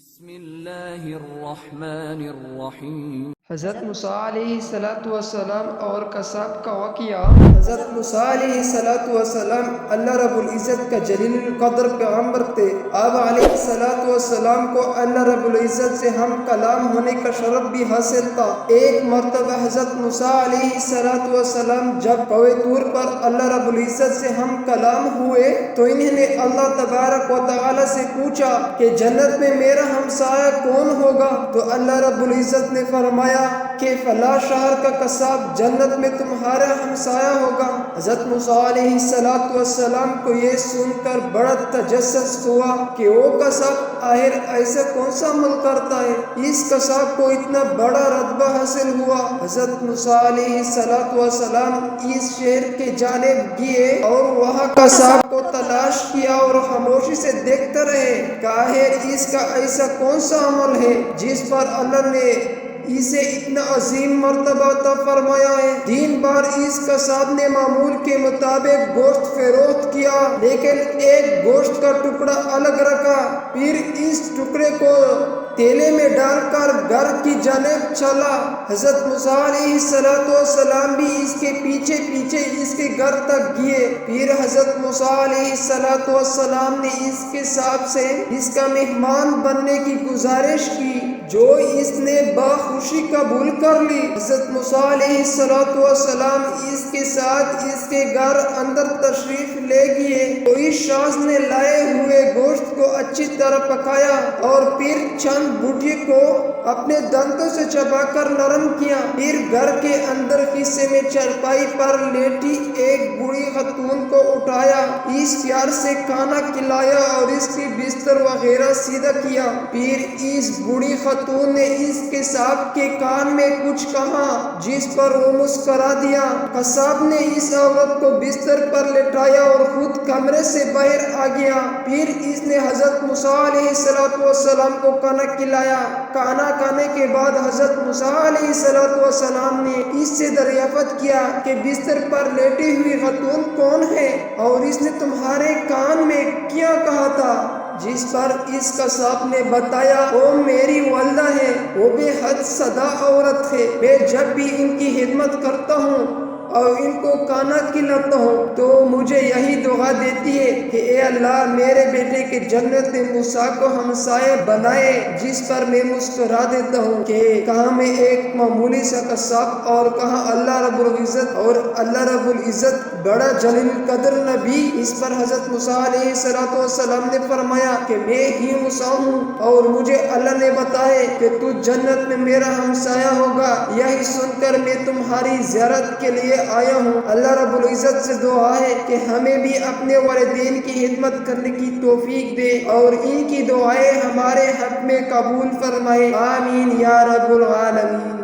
بسم اللہ الرحمن الرحیم۔ حضرت موسیٰ علیہ السلام اور کساب کا واقعہ۔ حضرت موسیٰ علیہ السلام اللہ رب العزت کا جلیل القدر پیغمبر تھے۔ آپ علیہ السلام کو اللہ رب العزت سے ہم کلام ہونے کا شرف بھی حاصل تھا۔ ایک مرتبہ حضرت موسیٰ علیہ السلام جب کوہ طور پر اللہ رب العزت سے ہم کلام ہوئے تو انہوں نے اللہ تبارک و تعالی سے پوچھا کہ جنت میں میرا ہمسایہ کون ہوگا؟ تو اللہ رب العزت نے فرمایا کہ فلاں شہر کا قصاب جنت میں تمہارا ہمسایہ ہوگا۔ حضرت موسیٰ علیہ السلام کو یہ سن کر بڑا تجسس ہوا کہ وہ قصاب آخر ایسا کون سا عمل کرتا ہے، اس قصاب کو اتنا بڑا رتبہ حاصل ہوا۔ حضرت موسیٰ علیہ السلام اس شہر کے جانب گئے اور وہاں قصاب کو تلاش کیا اور خاموشی سے دیکھتے رہے کہ آخر اس کا ایسا کون سا عمل ہے جس پر اللہ نے اسے اتنا عظیم مرتبہ عطا فرمایا ہے۔ 3 بار اس قصاب نے معمول کے مطابق گوشت فروخت کیا، لیکن ایک گوشت کا ٹکڑا الگ رکھا، پھر اس ٹکڑے کو تیلے میں ڈال کر گھر کی جانب چلا۔ حضرت موسیٰ علیہ السلام بھی اس کے پیچھے پیچھے اس کے گھر تک گئے۔ پھر حضرت موسیٰ علیہ السلام نے اس کے ساتھ سے اس کا مہمان بننے کی گزارش کی، جو اس نے خوشی قبول کر لی۔ حضرت موسیٰ علیہ السلام اس کے ساتھ اس کے گھر اندر تشریف لے گئے تو اس شخص نے لائے ہوئے گوشت کو اچھی طرح پکایا اور پھر چند بوٹی کو اپنے دانتوں سے چبا کر نرم کیا۔ پھر گھر کے اندر حصے میں چارپائی پر لیٹی ایک بوڑھی خاتون کو اٹھایا، اس پیار سے کھانا کھلایا اور اس کی بستر وغیرہ سیدھا کیا۔ پھر اس بوڑھی خاتون نے اس کے قصاب کے کان میں کچھ کہا جس پر وہ مسکرا دیا۔ قصاب نے اس عورت کو بستر پر لٹایا اور خود کمرے سے باہر آ گیا۔ پھر اس نے حضرت موسیٰ علیہ السلام کو کھانا کھلایا۔ کھانا کھانے کے بعد حضرت موسیٰ علیہ السلام نے اس سے دریافت کیا کہ بستر پر لیٹی ہوئی خاتون کون ہے اور اس نے تمہارے کان میں کیا کہا تھا؟ جس پر اس قصاب نے بتایا وہ میری والدہ ہے، وہ بے حد سادہ عورت ہے، میں جب بھی ان کی خدمت کرتا ہوں اور ان کو کھانا کھلاتا ہوں تو مجھے یہی دعا دیتی ہے کہ اے اللہ میرے بیٹے کے جنت میں موسیٰ کو ہمسایہ بنائے، جس پر میں مسکرا دیتا ہوں کہ کہاں میں ایک معمولی سا قصاب اور کہاں اللہ رب العزت، اور اللہ رب العزت بڑا جلیل القدر نبی۔ اس پر حضرت موسیٰ علیہ السلام نے فرمایا کہ میں ہی موسیٰ ہوں اور مجھے اللہ نے بتایا کہ تو جنت میں میرا ہمسایہ ہوگا، یہی سن کر میں تمہاری زیارت کے لیے آیا ہوں۔ اللہ رب العزت سے دعا ہے کہ ہمیں بھی اپنے والدین کی خدمت کرنے کی توفیق دے اور ان کی دعائیں ہمارے حق میں قبول فرمائے، آمین یا رب العالمین۔